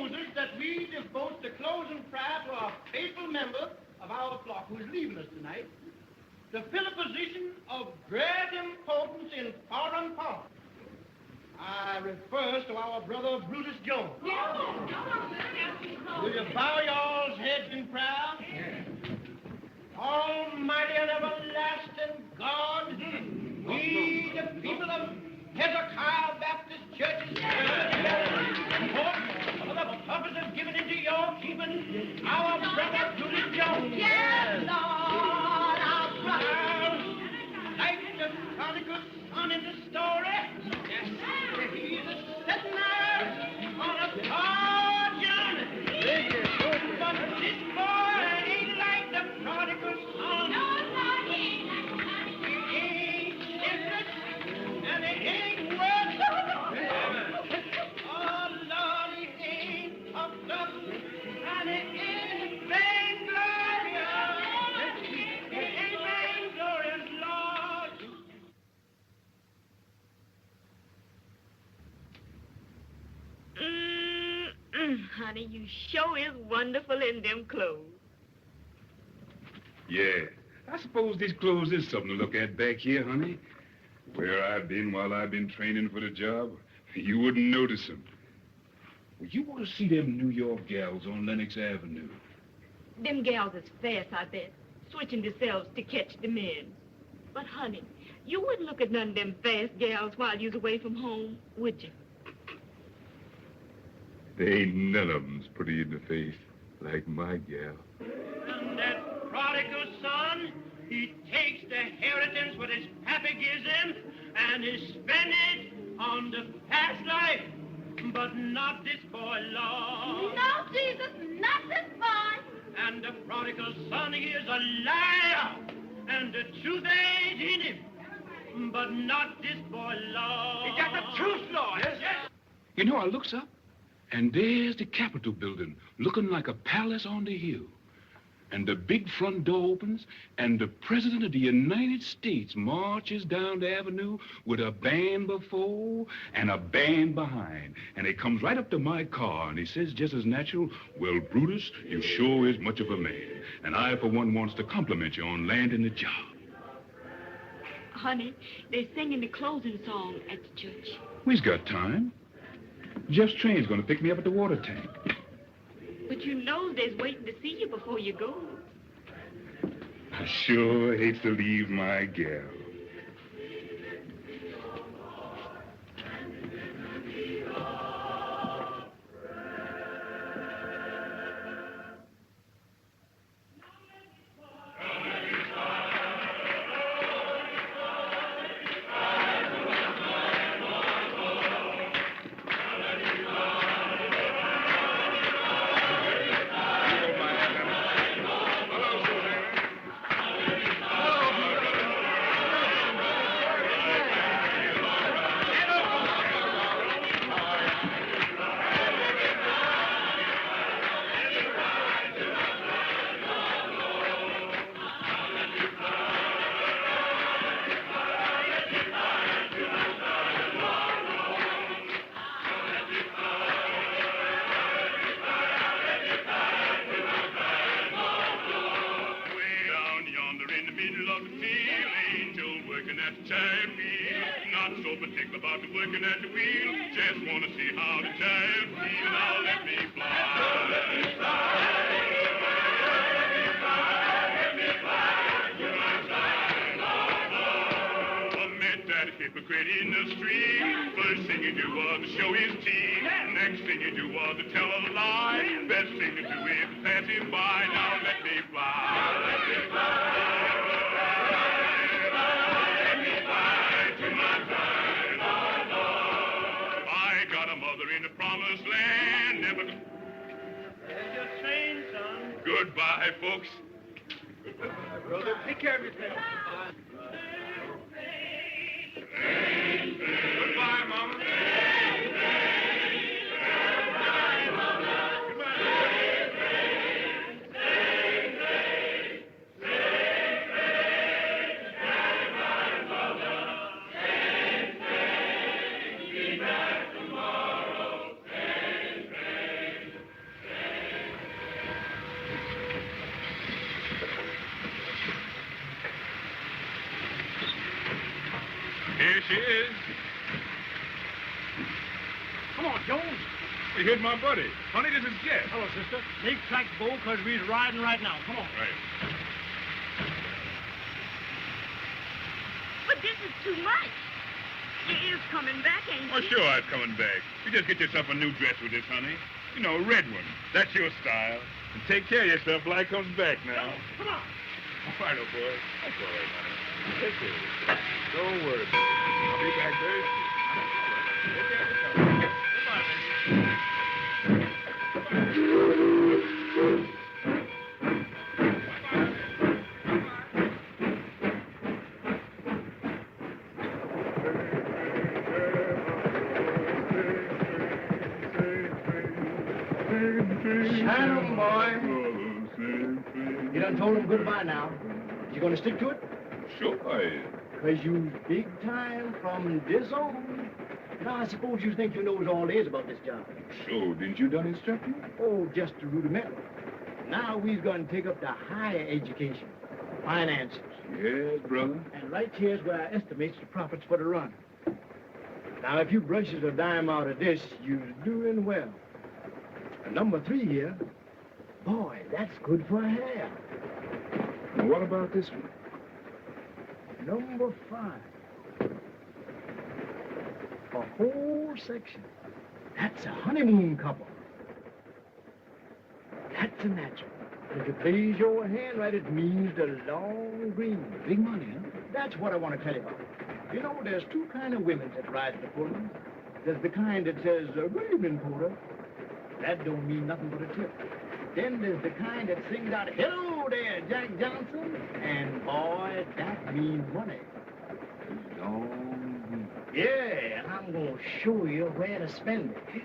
proposes that we devote the closing prayer to a faithful member of our flock who is leaving us tonight to fill a position of great importance in foreign parts. I refers to our brother Brutus Jones. Will you bow y'all's heads in prayer? Almighty and everlasting God, we, the people of Hezekiah Baptist Church's for the purpose of giving into your keeping our brother Brutus Jones. Yes, Lord, our brother. Like the prodigal son in the story, he's sitting there on a far journey. But this boy ain't like the prodigal son. No, Lord, he ain't. He ain't shiftless, and he ain't worthless. Oh, Lord, he ain't puffed up, and he ain't vainglorious. He ain't vainglorious, Lord. Honey, you sure is wonderful in them clothes. Yeah, I suppose these clothes is something to look at back here, honey. Where I've been while I've been training for the job, you wouldn't notice them. Well, you want to see them New York gals on Lenox Avenue. Them gals is fast, I bet, switching themselves to catch the men. But, honey, you wouldn't look at none of them fast gals while you was away from home, would you? There ain't none of them's pretty in the face like my gal. And that prodigal son, he takes the inheritance what his pappy gives him, and he spends it on the past life. But not this boy, Lord. No, Jesus, not this boy. And the prodigal son, he is a liar, and the truth ain't in him. But not this boy, Lord. Is that the truth, Lord? Yes, yes. You know, I looks up, and there's the Capitol building, looking like a palace on the hill. And the big front door opens, and the President of the United States marches down the avenue with a band before and a band behind. And he comes right up to my car, and he says just as natural, "Well, Brutus, you sure is much of a man. And I, for one, wants to compliment you on landing the job." Honey, they're singing the closing song at the church. We've got time. Jeff's train's gonna pick me up at the water tank. But you know they's waiting to see you before you go. I sure hate to leave my gal. Goodbye, folks. Goodbye, brother. Take care of yourself. Goodbye, Mama. Jones. Hey, here's my buddy. Honey, this is Jeff. Hello, sister. Make tracks, Bo, because we're riding right now. Come on. Right. But this is too much. You is coming back, ain't Oh, you? sure, I'm coming back. You just get yourself a new dress with this, honey. You know, a red one. That's your style. And take care of yourself till I comes back now. Come on. All right, old boy. That's all right, honey. Take care of yourself. Don't worry about it. I'll be back very soon. Take care of yourself. Goodbye, baby. Shannon, boy. You done told him goodbye now. You gonna stick to it? Sure I am. Because you big time from this on. Now, I suppose you think you knows all there is about this job. Sure, didn't you done instructing? Oh, just the rudimental. Now we's gonna take up the higher education. Finances. Yes, brother. And right here's where I estimates the profits for the run. Now, if you brushes a dime out of this, you're doing well. And number 3 here, boy, that's good for hair. And what about this one? Number 5. A whole section. That's a honeymoon couple. That's a natural. If it plays your hand right, it means the long green. Big money, huh? That's what I want to tell you about. You know, there's 2 kind of women that ride the Pullman. There's the kind that says, good evening, Porter. That don't mean nothing but a tip. Then there's the kind that sings out, hello there, Jack Johnson. And boy, that means money. Long green. Yeah, and I'm going to show you where to spend it.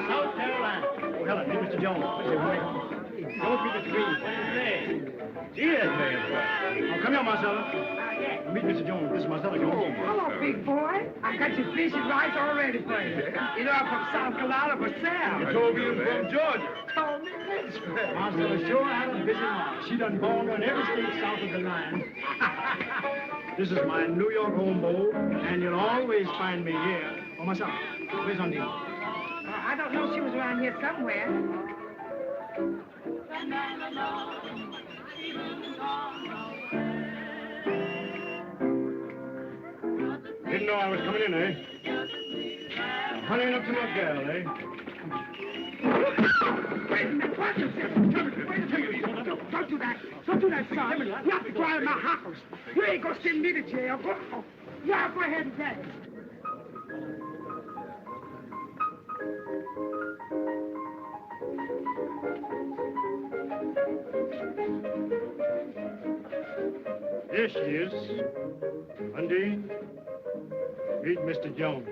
South Carolina. Oh, Helen, meet Mr. Jones. Don't be the tree. What do you say? Cheers, man. Oh, come here, Marcella. Meet Mr. Jones. This is Marcella Jones. Hello, big boy. I got your fish and rice all ready for you. You know, I'm from South Carolina myself. You told me you was from Georgia. Told me this. Marcella sure had a busy life. She done born in every state south of the line. This is my New York home, Bo, and you'll always find me here. Oh, Marcella, where's Undine? I don't know. She was around here somewhere. Didn't know I was coming in, eh? Honeying up to my gal, eh? Wait a minute. Watch yourself. Wait a minute. Don't do that. Don't do that, son. You're not trying my house. You ain't gonna send me to jail. Go. Yeah, go ahead and get it. There she is. Undine, meet Mr. Jones.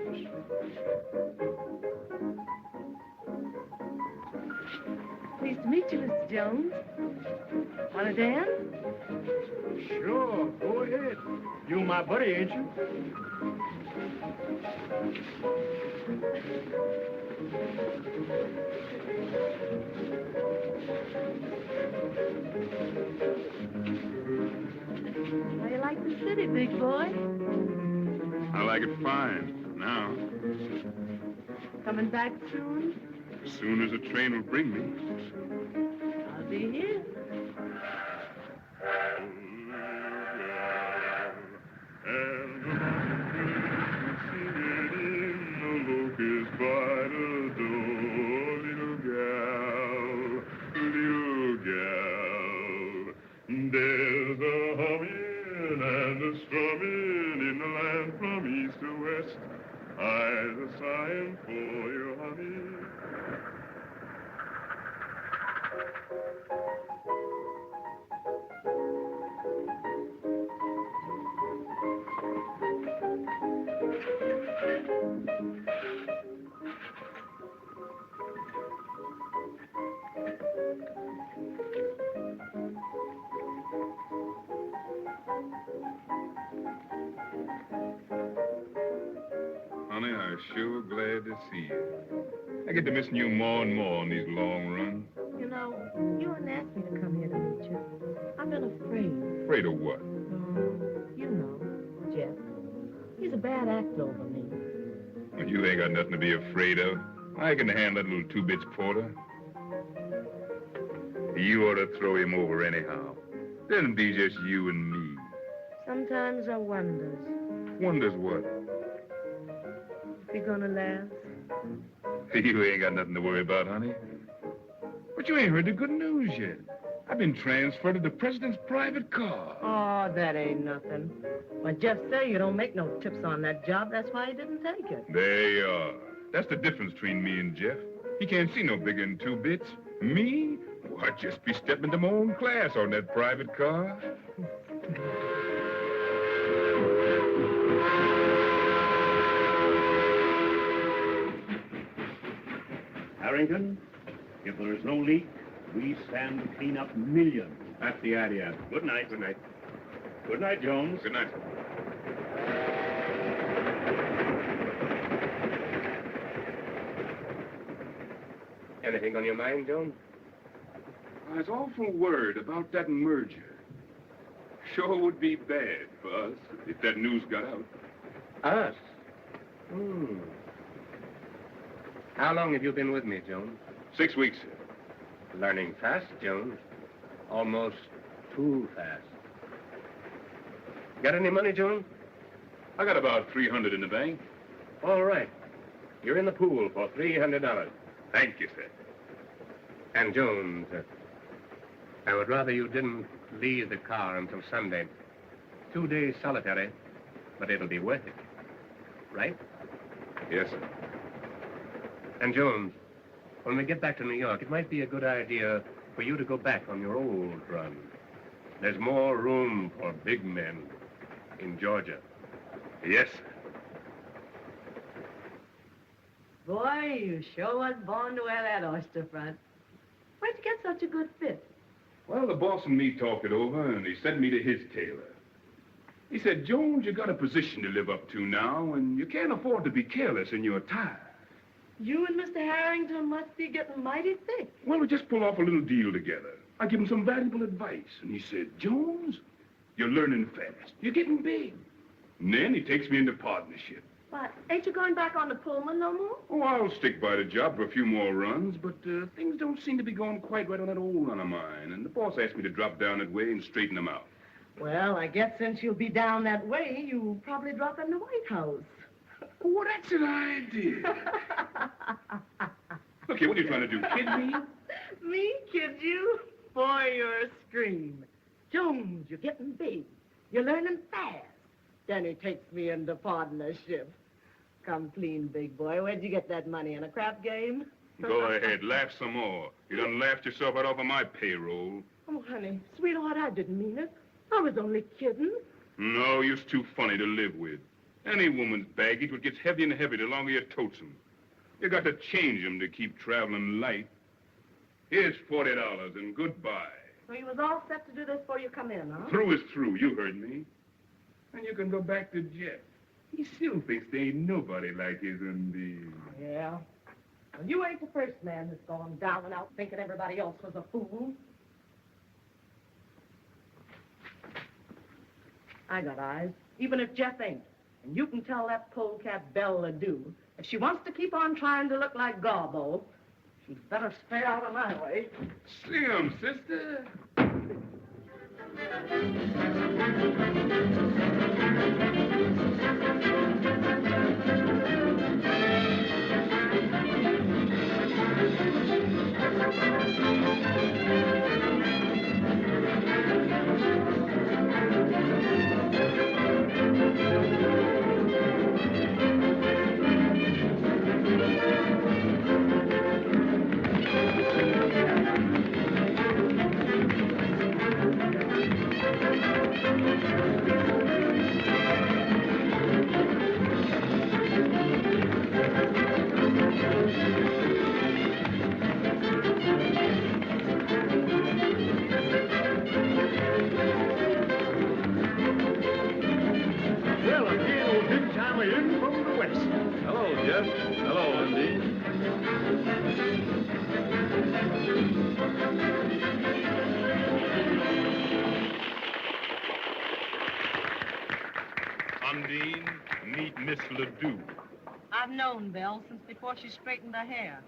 Pleased to meet you, Mr. Jones. Want to dance? Sure, go ahead. You my buddy, ain't you? How you like the city, big boy? I like it fine now. Coming back soon? As soon as the train will bring me. I'll be here. There's a humming and a strumming in the land from east to west. I've a sighing for you, honey. honey. I'm sure glad to see you. I get to missing you more and more on these long runs. You know, you wouldn't ask me to come here to meet you. I've been afraid. Afraid of what? You know, Jeff. He's a bad actor over me. Well, you ain't got nothing to be afraid of. I can handle that little two-bits porter. You ought to throw him over anyhow. Then be just you and me. Sometimes I wonders Wonders what? if you're gonna last. You ain't got nothing to worry about, honey. But you ain't heard the good news yet. I've been transferred to the president's private car. Oh, that ain't nothing. Well, Jeff said you don't make no tips on that job. That's why he didn't take it. There you are. That's the difference between me and Jeff. He can't see no bigger than two bits. Me? Well, I'd just be stepping into my own class on that private car. Harrington, if there is no leak, we stand to clean up millions. That's the idea. Good night. Good night. Good night, Jones. Good night. Anything on your mind, Jones? I was awful worried about that merger. Sure would be bad for us if that news got out. Us? How long have you been with me, Jones? 6 weeks, sir. Learning fast, Jones. Almost too fast. Got any money, Jones? I got about $300 in the bank. All right. You're in the pool for $300. Thank you, sir. And, Jones, I would rather you didn't leave the car until Sunday. 2 days solitary, but it'll be worth it. Right? Yes, sir. And, Jones, when we get back to New York, it might be a good idea for you to go back on your old run. There's more room for big men in Georgia. Yes, sir. Boy, you sure was born to wear that oyster front. Where'd you get such a good fit? Well, the boss and me talked it over, and he sent me to his tailor. He said, Jones, you got a position to live up to now, and you can't afford to be careless in your attire. You and Mr. Harrington must be getting mighty thick. Well, we just pulled off a little deal together. I give him some valuable advice, and he said, Jones, you're learning fast. You're getting big. And then he takes me into partnership. But ain't you going back on the Pullman no more? Oh, I'll stick by the job for a few more runs, but things don't seem to be going quite right on that old run of mine, and the boss asked me to drop down that way and straighten them out. Well, I guess since you'll be down that way, you'll probably drop in the White House. Oh, that's an idea. Look here, what are you trying to do, kid me? Me kid you? Boy, you're a scream. Jones, you're getting big. You're learning fast. Then he takes me into partnership. Come clean, big boy. Where'd you get that money? In a crap game? Go ahead, laugh some more. You done laughed yourself right off of my payroll. Oh, honey, sweetheart, I didn't mean it. I was only kidding. No, you're too funny to live with. Any woman's baggage would get heavier and heavier the longer you totes them. You got to change them to keep traveling light. Here's $40 and goodbye. So you was all set to do this before you come in, huh? Through is through, you heard me. And you can go back to Jeff. He still thinks there ain't nobody like his Undine. Yeah. Well, you ain't the first man that's gone down and out thinking everybody else was a fool. I got eyes, even if Jeff ain't. And you can tell that polecat Belle do. If she wants to keep on trying to look like Garbo, she'd better stay out of my way. Slim, sister. Undine, meet Miss Ledoux. I've known Belle since before she straightened her hair.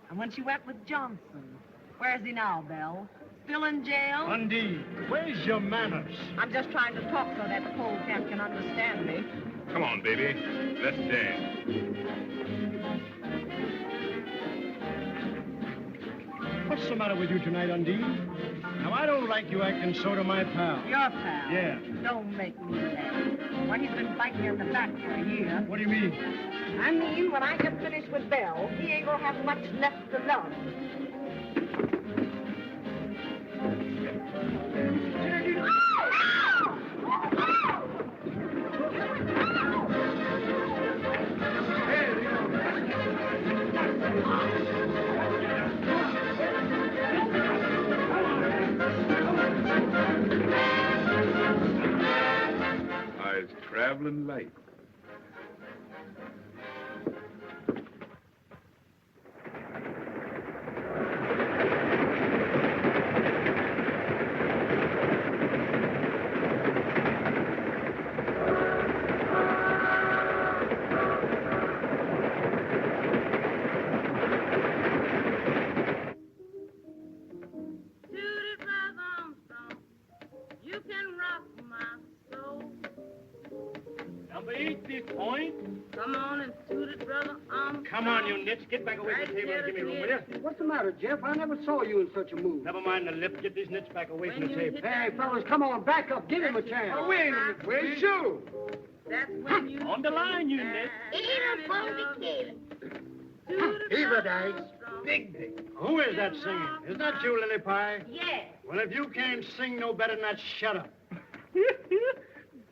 And when she went with Johnson. Where's he now, Belle? Still in jail? Undine, where's your manners? I'm just trying to talk so that polecat can understand me. Come on, baby. Let's dance. What's the matter with you tonight, Undine? Now, I don't like you acting so to my pal. Your pal? Yeah. Don't make me laugh. Well, he's been biting you in the back for a year. What do you mean? I mean, when I get finished with Belle, he ain't gonna have much left to love. Eyes traveling light. Number 8 this point. Come on and shoot it, brother. Come on, you nits. Get back away from the table and give me room, will you? What's the matter, Jeff? I never saw you in such a mood. Never mind the lip. Get these nits back away from the table. Hey, fellas, come on, back up. Give him a chance. Oh, wait a minute. Where's you? That's when you... On the line, you nits. Heyward, dice. Big. Who is that singing? Is that you, Lily Pie? Yeah. Well, if you can't sing no better than that, shut up.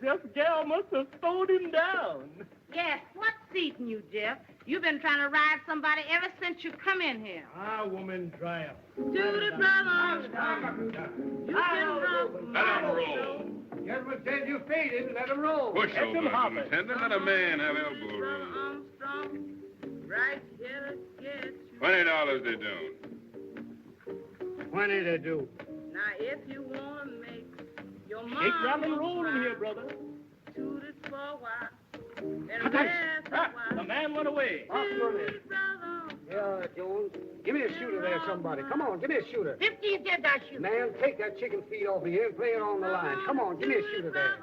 Jeff Gal must have slowed him down. Yes, what's eating you, Jeff? You've been trying to ride somebody ever since you come in here. Ah, woman, dry up. Do the brother. You can rock Let him roll. Gentlemen said you faded. Let him roll. Push Let them over, hop it. Lieutenant. Let a man have elbow room. Armstrong, right here to get you. $20 they don't. 20 they do. Now, if you want to make your Take mom rock and roll in here, brother. shoot it for a while. And Cut rest it. a Ah, while. the man went away. Shoot it, brother. Yeah, Jones. Give me a shooter there, somebody. Come on, give me a shooter. 50 you get that shoot. Man, take that chicken feed off of here and play it on the line. Come on, give me a shooter there.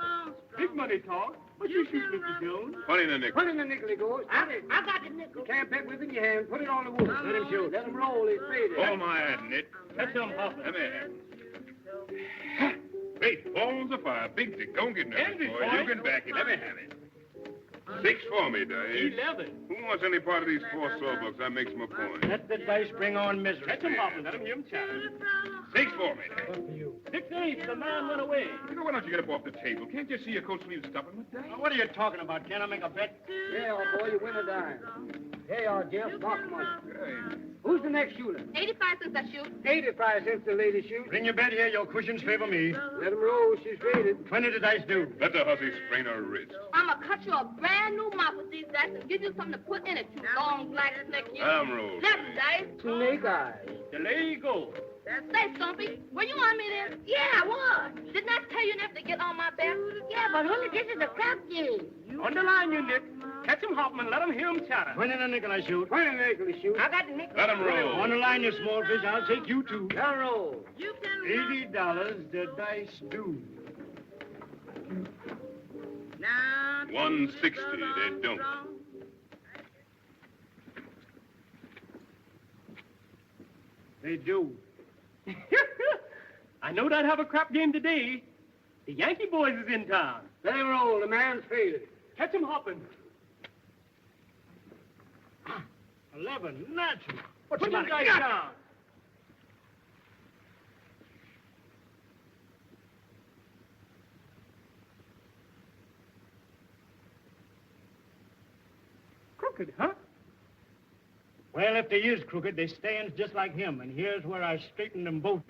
Big money talk. What you shoot, Mr. Jones? 20 the nickel. Put in the nickel he goes. I got the nickel. You can't bet with it in your hand. Put it on the wood. Let him shoot. Let him roll. He's faded. Hold my hand, Nit. That's him, Hopper. Come here. Great balls of fire. Big dick. Don't get nervous, End it, boy. boy. You can back it. Let me have it. 6 for me, Dave. 11. Who wants any part of these 4 sawbucks? That makes my point. Let the dice bring on misery. Catch him, Hopper. Let him hear him chatter. 6 for me, Dave. Good for you. 6-8. The man went away. You know, why don't you get up off the table? Can't you see your coat sleeves stopping with that? Now, what are you talking about? Can I make a bet? Yeah, old boy, you win a dime. Here you are, Jeff. Knock money. Hey. Who's the next shooter? 85 cents I shoot. 85 cents the lady shoots. Bring your bet here. Your cushions favor me. Let him roll. She's faded. 20 the dice do. Let the hussy sprain her wrist. I'm going to cut you a brand new mop with these dice and give you something to put in it, you long black snake you. I'm rolled. Left dice. Snake eyes. Delay you go. Say, Stumpy, were you on me then? Yeah, I was. Didn't I tell you never to get on my back? Yeah, but honey, this is a crap game. On the line, you Nick. Catch him, Hoffman. Let him hear him chatter. 20 the nickel I shoot. 20 the nickel he shoots. I got the nickel. Let him roll. On the line, you small fish. I'll take you two. Let him roll. You can $80 the dice do. Now, 160 they don't. They do. I know I'd have a crap game today. The Yankee boys is in town. Let him roll. The man's faded. Catch him hopping. 11, natural. What's the matter? Dice down. Crooked, huh? Well, if they is crooked, they stands just like him, and here's where I straighten them both.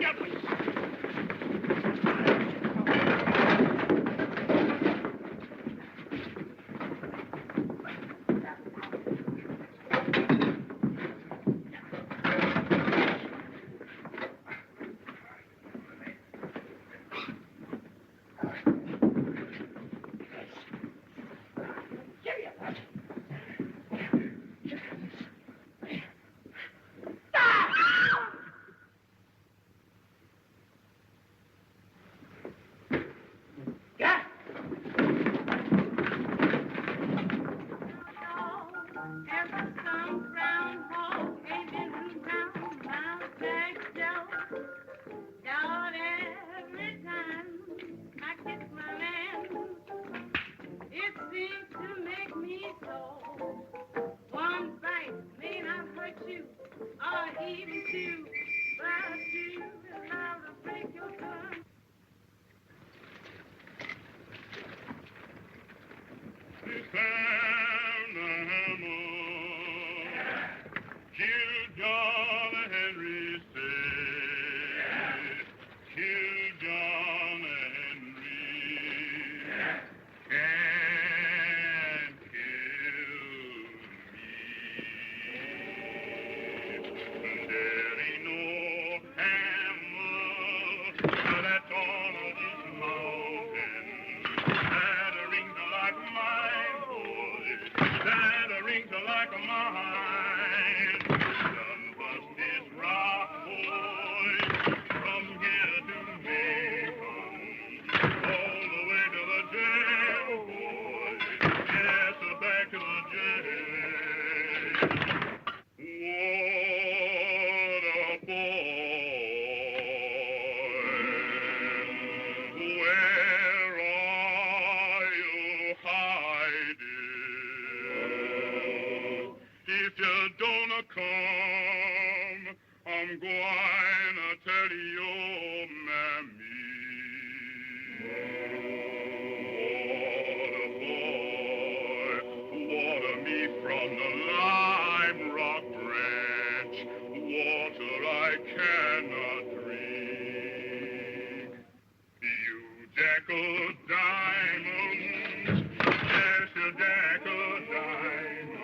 dackle diamonds. Yes, your dackle diamonds.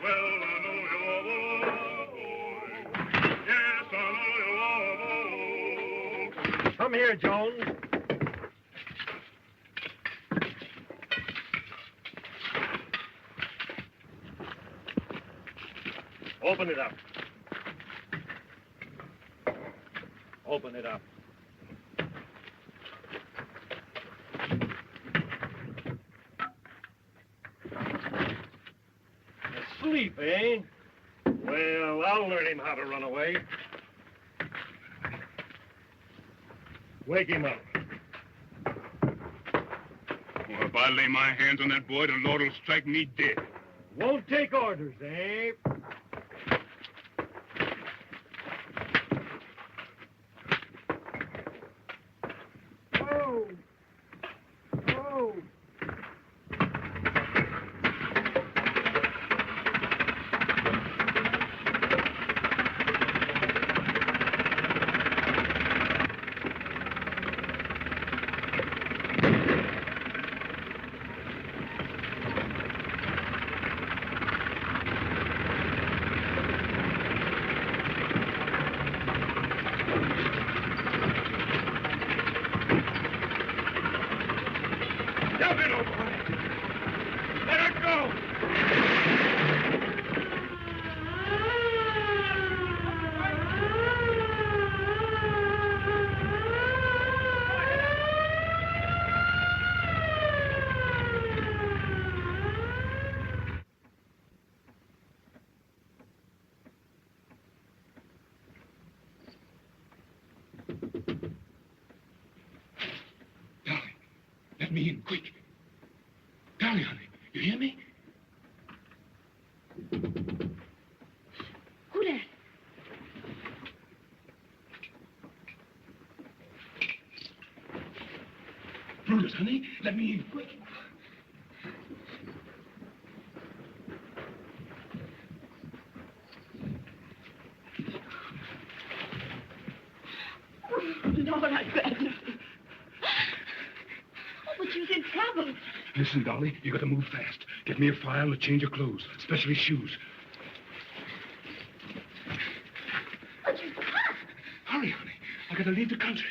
Well, I know you are, boy. Yes, I know you are, boy. Come here, Jones. Open it up. Open it up. Asleep, eh? Well, I'll learn him how to run away. Wake him up. Well, if I lay my hands on that boy, the Lord will strike me dead. Won't take orders, eh? Oh. Oh. Let me in, quick. Darling, honey, you hear me? Who that? Brutus, honey, let me in, quick. Lord, I bet nothing. Oh, but you're in trouble. Listen, Dolly, you gotta move fast. Get me a file and a change of clothes, especially shoes. But you can't. Hurry, honey. I gotta leave the country.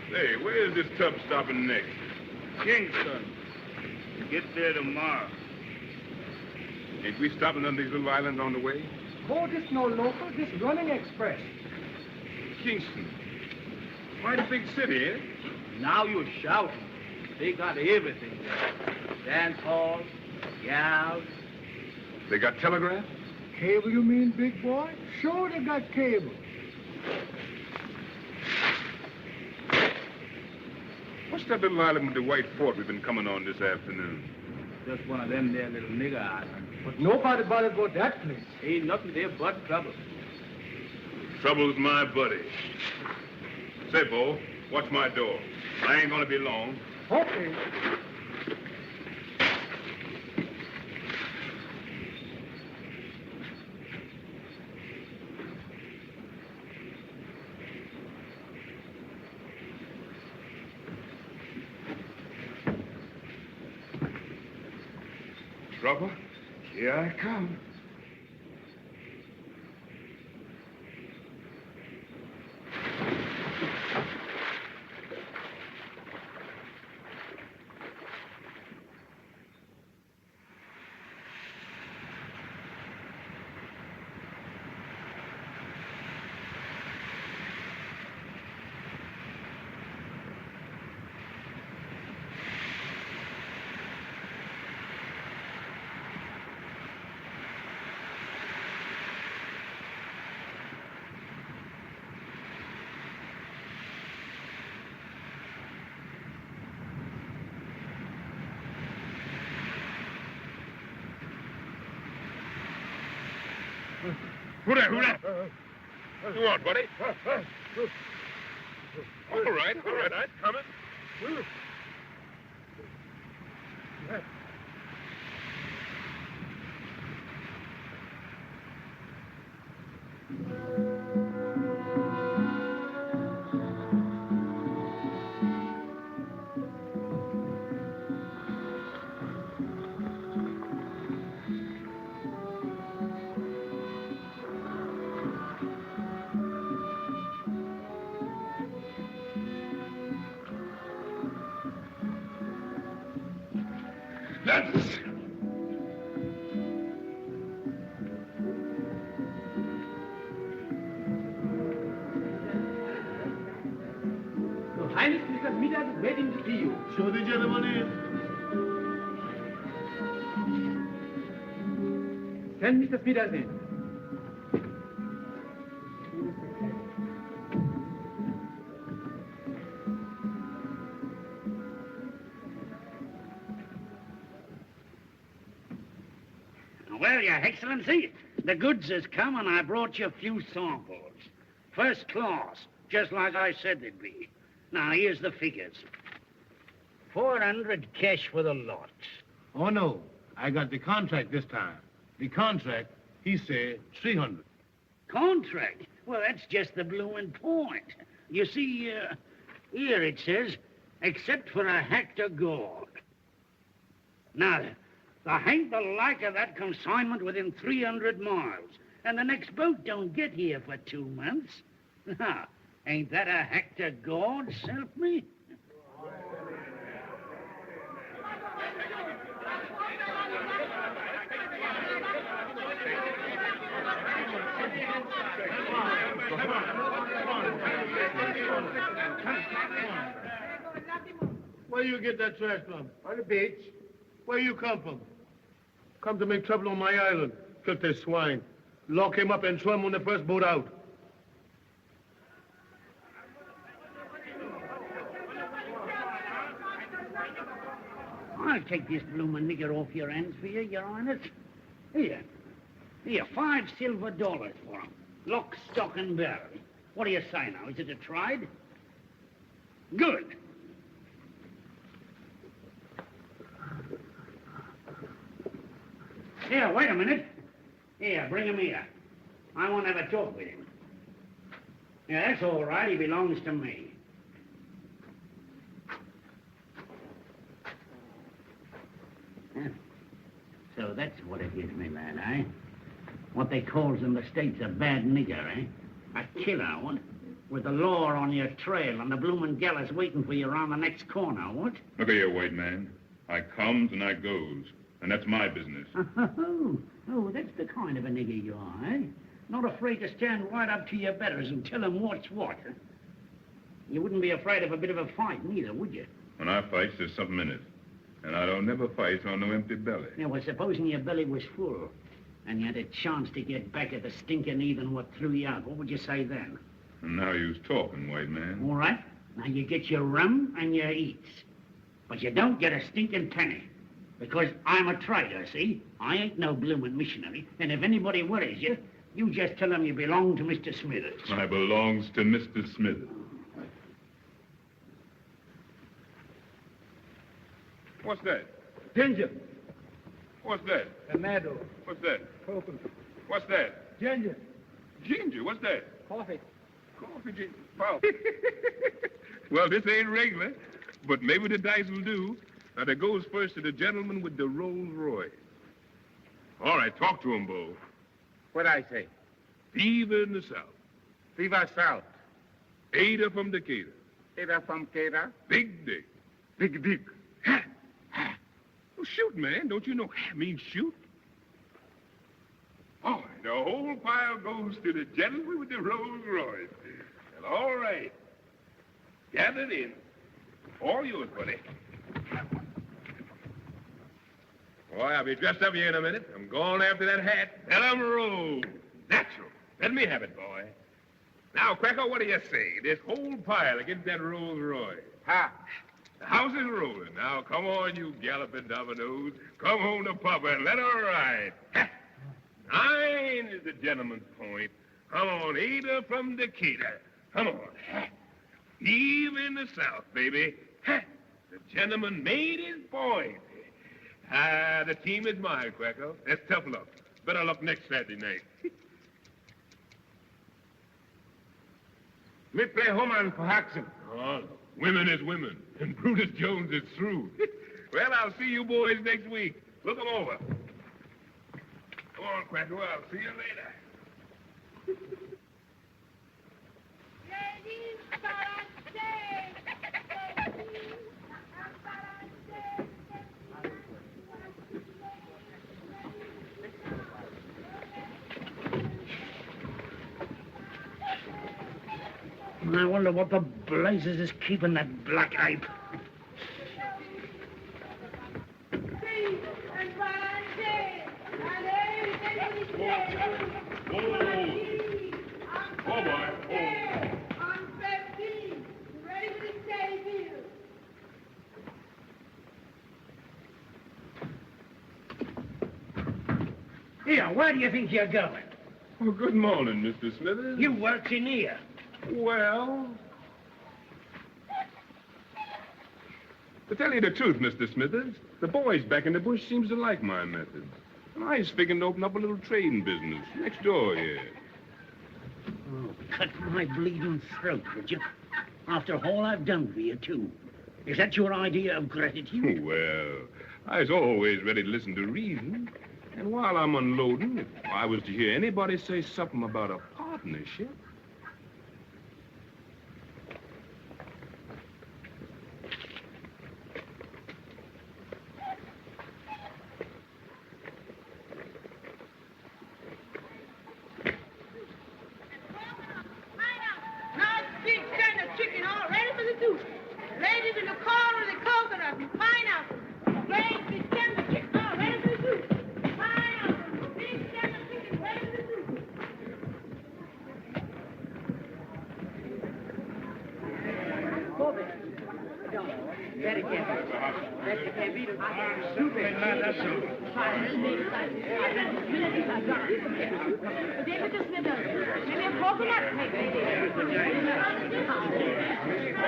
Hey, where's this tub stopping next? Kingston. Get there tomorrow. Ain't we stopping on these little islands on the way? Oh, this no local, this running express. Kingston. Quite a big city, eh? Now you're shouting. They got everything there. Dance halls, gals. They got telegraph? Cable, you mean, big boy? Sure, they got cable. What's that little island with the white fort we've been coming on this afternoon? Just one of them there little nigger islands. But nobody bothered about that place. Ain't nothing there but trouble. Trouble's my buddy. Say, Bo, watch my door. I ain't gonna be long. Okay. Trouble? Here I come. Who that? Who that? You want, buddy? All right. I'm coming. That's... Your Highness, Mr. Smithers is waiting to see you. Show the gentleman in. Send Mr. Smithers in. Well, Your Excellency, the goods has come and I brought you a few samples. First class, just like I said they'd be. Now, here's the figures. 400 cash for the lot. Oh, no. I got the contract this time. The contract, he said 300. Contract? Well, that's just the bloomin' point. You see, here it says, except for a hectare gold. Now, there ain't the like of that consignment within 300 miles, and the next boat don't get here for 2 months. Now, ain't that a hectare gold, self me? Where you get that trash from? On the beach. Where you come from? Come to make trouble on my island. Filthy swine. Lock him up and throw him on the first boat out. I'll take this bloomin' nigger off your hands for you, Your Highness. Here, $5 silver for him. Lock, stock, and barrel. What do you say now? Is it a trade? Good. Here, wait a minute. Here, bring him here. I want to have a talk with him. Yeah, that's all right. He belongs to me. Yeah. So that's what it is, me lad, eh? What they calls in the States a bad nigger, eh? A killer, what? With the law on your trail and the bloomin' gallows waiting for you around the next corner, what? Look at here, white man. I comes and I goes, and that's my business. Oh, that's the kind of a nigger you are, eh? Not afraid to stand right up to your betters and tell them what's what. You wouldn't be afraid of a bit of a fight, neither, would you? When I fight, there's something in it. And I don't never fight on no empty belly. Yeah, well, supposing your belly was full, and you had a chance to get back at the stinking heathen what threw you out, what would you say then? And now you's talking, white man. All right. Now you get your rum and your eats. But you don't get a stinking penny. Because I'm a trader, see? I ain't no bloomin' missionary. And if anybody worries you, you just tell them you belong to Mr. Smithers. I belongs to Mr. Smithers. What's that? Ginger. What's that? Tomato. What's that? Coconut. What's that? Ginger. Ginger, what's that? Coffee. Coffee, ginger. Wow. Well, this ain't regular, but maybe the dice will do. Now, that goes first to the gentleman with the Rolls Royce. All right, talk to him, Bo. What I say? Fever in the South. Fever South. Ada from Decatur. Ada from Cater. Big Dick. Big Dick. Ha! Ha! Oh, shoot, man. Don't you know ha means shoot? All right, the whole pile goes to the gentleman with the Rolls Royce. Well, all right. Gathered in. All yours, buddy. Boy, I'll be dressed up here in a minute. I'm going after that hat. Let 'em roll. Natural. Let me have it, boy. Now, Cracker, what do you say? This whole pile against that Rolls Royce. Ha! The house is rolling. Now, come on, you galloping dominoes. Come home to Papa and let her ride. Ha! Fine is the gentleman's point. Come on, Ada from Decatur. Come on. Even the South, baby. The gentleman made his point. The team is mine, Quaco. That's tough luck. Better luck next Saturday night. Me play Homan for Haxon. Oh, women is women, and Brutus Jones is through. Well, I'll see you boys next week. Look 'em over. Come on, Quaco. I'll see you later. I wonder what the blazes is keeping that black ape. Here, where do you think you're going? Oh, good morning, Mr. Smithers. You worked in here. Well, to tell you the truth, Mr. Smithers, the boys back in the bush seems to like my methods. And I was figuring to open up a little trading business next door here. Oh, cut my bleeding throat, would you? After all I've done for you, too. Is that your idea of gratitude? Well, I was always ready to listen to reason. And while I'm unloading, if I was to hear anybody say something about a partnership... Ladies in the corner, the coconut and pineapple. Great big tender chicken all ready for the soup. Pineapple, big tender chicken ready for the soup. Very careful. That's the candy.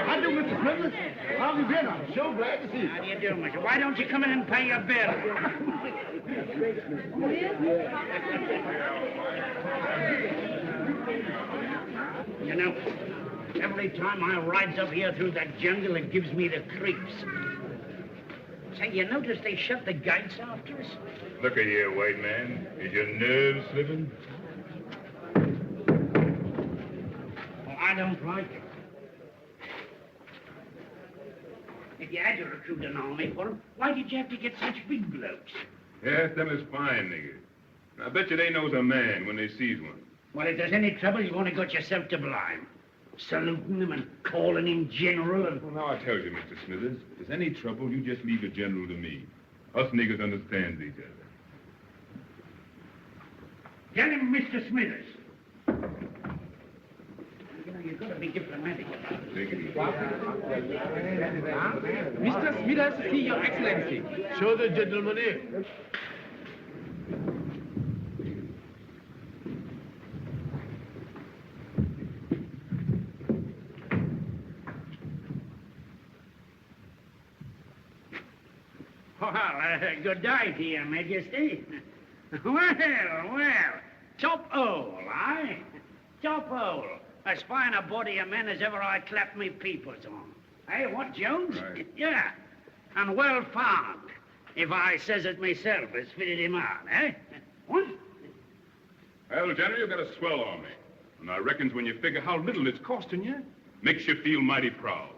How do, Mr. Smithers? How have you been? I'm so glad to see you. How do you do, mister? Why don't you come in and pay your bill? You know, every time I rides up here through that jungle, it gives me the creeps. Say, you notice they shut the gates after us? Look at here, white man. Is your nerve slipping? Oh, I don't like it. If you had to recruit an army for them, why did you have to get such big blokes? Yes, them is fine niggers. I bet you they knows a man when they sees one. Well, if there's any trouble, you've only got yourself to blame. Saluting him and calling him general and... Well, now I tell you, Mr. Smithers, if there's any trouble, you just leave the general to me. Us niggers understands each other. Tell him, Mr. Smithers. You know, you've got to be diplomatic about it. Take it easy. Mr. Smithers, see your excellency. Show the gentleman in. Well, good day to you, Majesty. Well, top hole, eh? Top hole. As fine a body of men as ever I clapped me peepers on. Hey, what, Jones? Right. Yeah. And well farmed, if I says it myself has fitted him out, eh? What? Well, General, you got a swell army. And I reckons when you figure how little it's costing you, makes you feel mighty proud.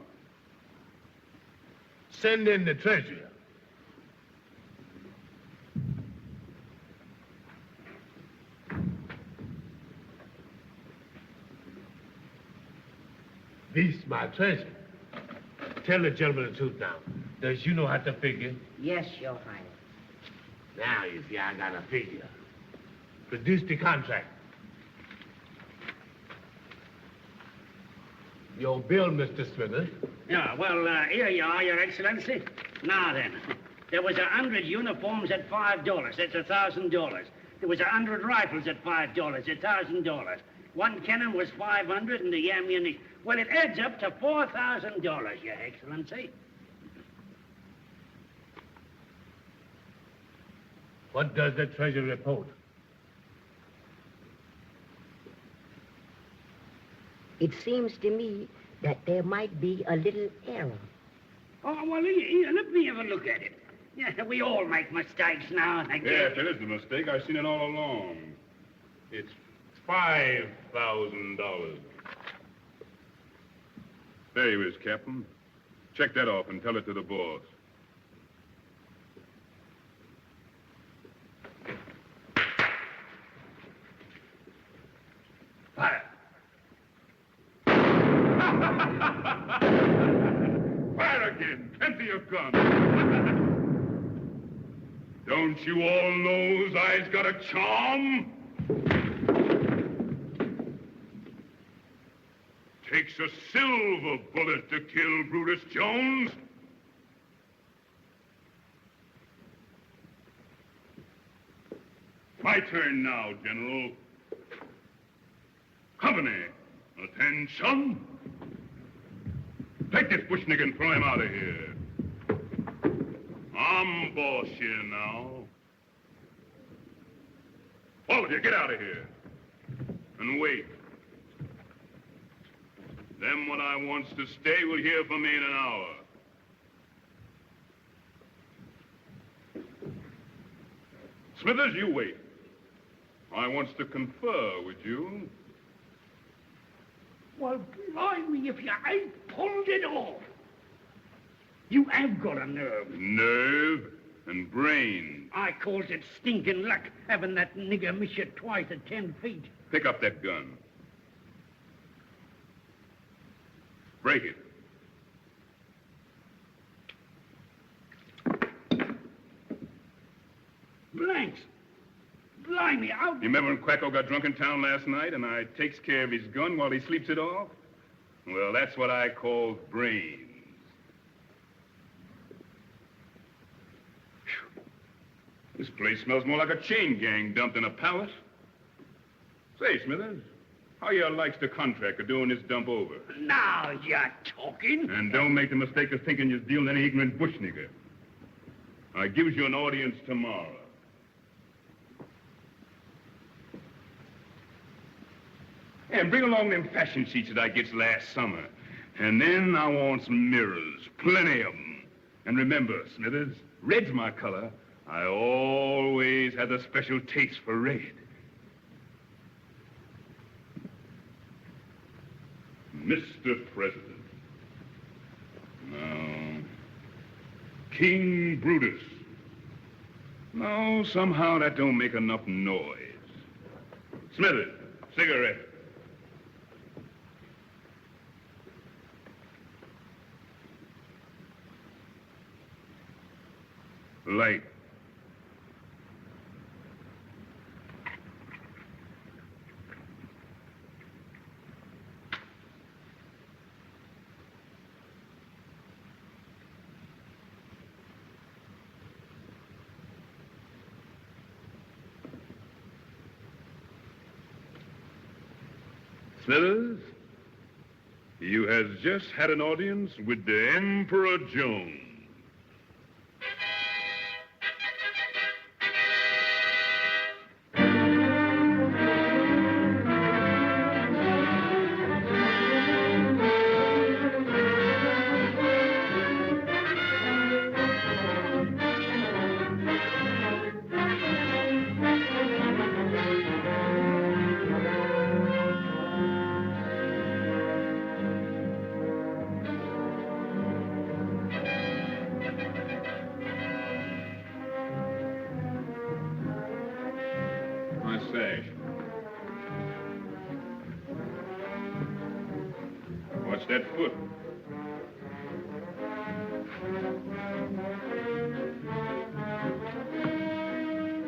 Send in the treasurer. This my treasure. Tell the gentleman the truth now. Does you know how to figure? Yes, Your Highness. Now you see I got a figure. Produce the contract. Your bill, Mr. Smithers. Yeah, well, here you are, Your Excellency. Now then, there was 100 uniforms at $5. That's $1,000. There was 100 rifles at $5, $1,000. One cannon was $500 and the ammunition. Well, it adds up to $4,000, Your Excellency. What does the treasury report? It seems to me that there might be a little error. Oh, well, here, let me have a look at it. Yeah, we all make mistakes now and again. Yeah, if it is a mistake, I've seen it all along. It's $5,000. There you is, Captain. Check that off and tell it to the boss. Fire. Fire again! Empty your gun! Don't you all know I's got a charm? Takes a silver bullet to kill Brutus Jones. My turn now, General. Company, attention. Take this bush nigger and throw him out of here. I'm boss here now. All of you, get out of here. And wait. Them what I wants to stay will hear from me in an hour. Smithers, you wait. I wants to confer with you. Well, blimey, if you ain't pulled it off. You have got a nerve. Nerve and brain. I calls it stinking luck, having that nigger miss you twice at 10 feet. Pick up that gun. Break it. Blanks. Blimey, out. You remember when Quacko got drunk in town last night and I takes care of his gun while he sleeps it off? Well, that's what I call brains. Whew. This place smells more like a chain gang dumped in a palace. Say, Smithers, how you likes the contract of doing this dump over? Now you're talking. And don't make the mistake of thinking you're dealing any ignorant bush nigger. I gives you an audience tomorrow. And bring along them fashion sheets that I gets last summer. And then I want some mirrors, plenty of them. And remember, Smithers, red's my color. I always had a special taste for red. Mr. President. No. King Brutus. No, somehow that don't make enough noise. Smithers, cigarette. Light. Smithers, you has just had an audience with the Emperor Jones. Watch that foot.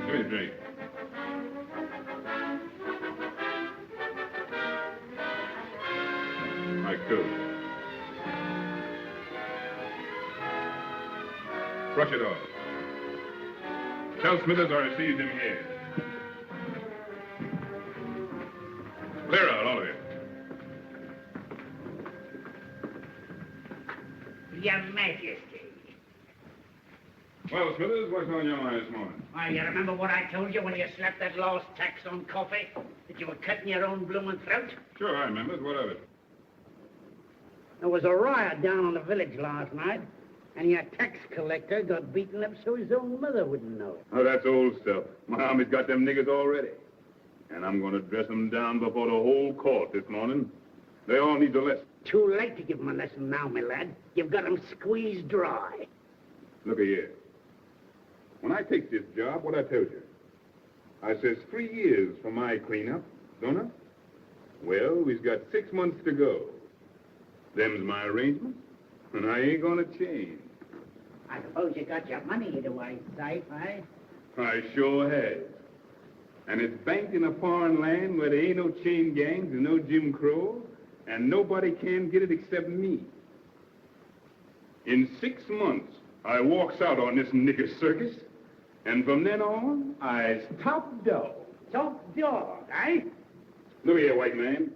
Give me a drink. My coat. Brush it off. Tell Smithers I received him here. Clear out, all of you. Your Majesty. Well, Smithers, what's on your mind this morning? Why, you remember what I told you when you slapped that lost tax on coffee? That you were cutting your own blooming throat? Sure, I remember. What of it? There was a riot down on the village last night, and your tax collector got beaten up so his own mother wouldn't know. Oh, that's old stuff. My army's got them niggers already. And I'm going to dress them down before the whole court this morning. They all need a lesson. Too late to give them a lesson now, my lad. You've got them squeezed dry. Look here. When I take this job, what I told you? I says 3 years for my cleanup, don't I? Well, we've got 6 months to go. Them's my arrangements, and I ain't gonna change. I suppose you got your money hid away safe, eh? I sure has. And it's banked in a foreign land where there ain't no chain gangs and no Jim Crow, and nobody can get it except me. In 6 months, I walks out on this nigger circus, and from then on, I's top dog. Top dog, eh? Look here, white man.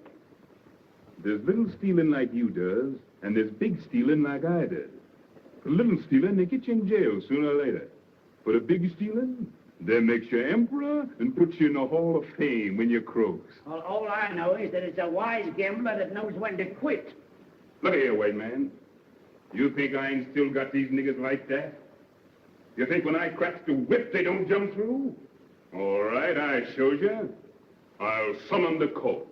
There's little stealing like you does, and there's big stealing like I does. For little stealing, they get you in jail sooner or later. For the big stealing, they makes you emperor and puts you in the Hall of Fame when you croaks. Well, all I know is that it's a wise gambler that knows when to quit. Look here, white man. You think I ain't still got these niggers like that? You think when I cracks the whip, they don't jump through? All right, I showed you. I'll summon the court.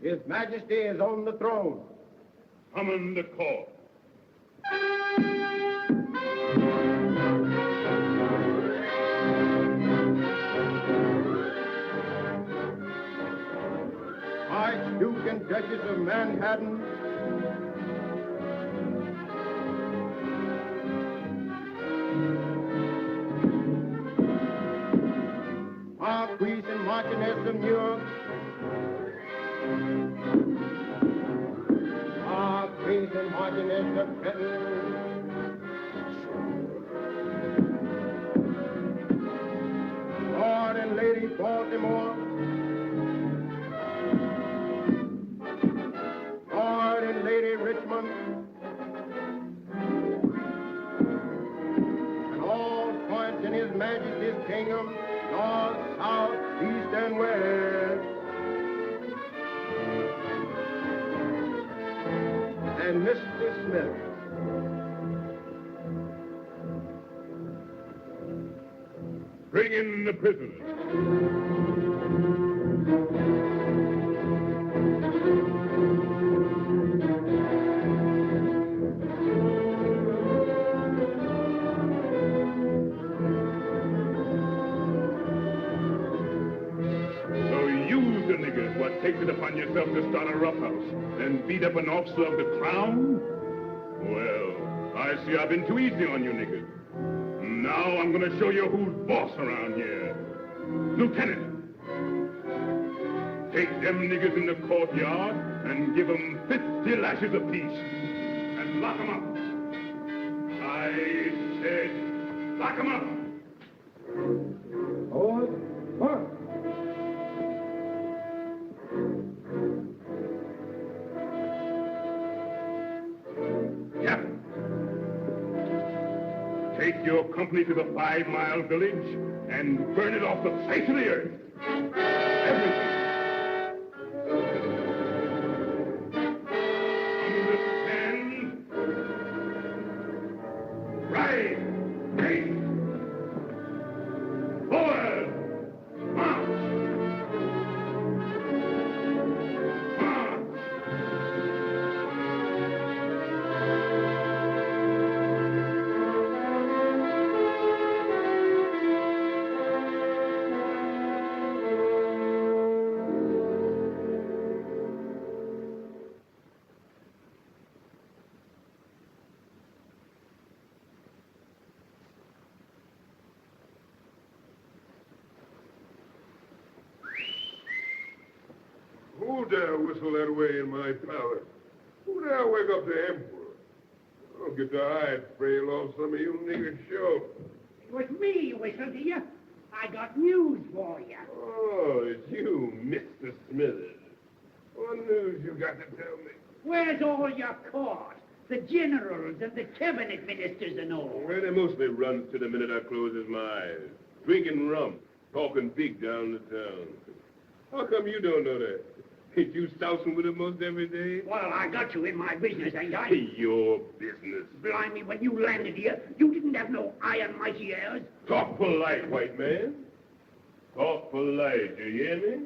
His Majesty is on the throne. Summon the court. Archduke and Duchess of Manhattan, Marquis and Marchioness of New York, Marquis and Marchioness of Trenton, Lord and Lady Baltimore, Lord and Lady Richmond, and all points in His Majesty's kingdom, north, south, east, and west. And Mr. Smith. Bring in the prisoners. Takes it upon yourself to start a roughhouse, then beat up an officer of the crown? Well, I see I've been too easy on you niggers. Now I'm gonna show you who's boss around here. Lieutenant, take them niggers in the courtyard and give them 50 lashes apiece. And lock them up. I said, lock them up. Hold. Hold. Take your company to the 5 Mile village and burn it off the face of the earth. Everything. Understand? Who dare whistle that way in my palace? Who dare wake up the emperor? I'll get the hide frail off some of you niggers show. It was me you whistled, do you? I got news for you. Oh, it's you, Mr. Smithers. What news you got to tell me? Where's all your court? The generals and the cabinet ministers and all. Well, they mostly runs to the minute I closes my eyes. Drinking rum, talking big down the town. How come you don't know that? Ain't you sousing with them most every day? Well, I got you in my business, ain't I? Your business. Blimey, when you landed here, you didn't have no iron mighty ears. Talk polite, white man. Talk polite, you hear me?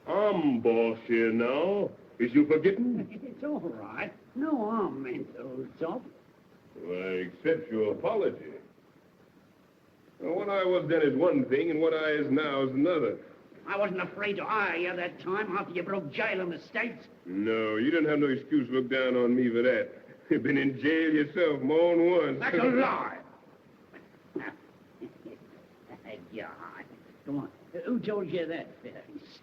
I'm boss here now. Is you forgetting? It's all right. No harm meant, old sop. Well, I accept your apology. Well, what I was then is one thing, and what I is now is another. I wasn't afraid to hire you that time after you broke jail in the States. No, you didn't have no excuse to look down on me for that. You've been in jail yourself more than once. That's a lie. God. Come on. Who told you that fairy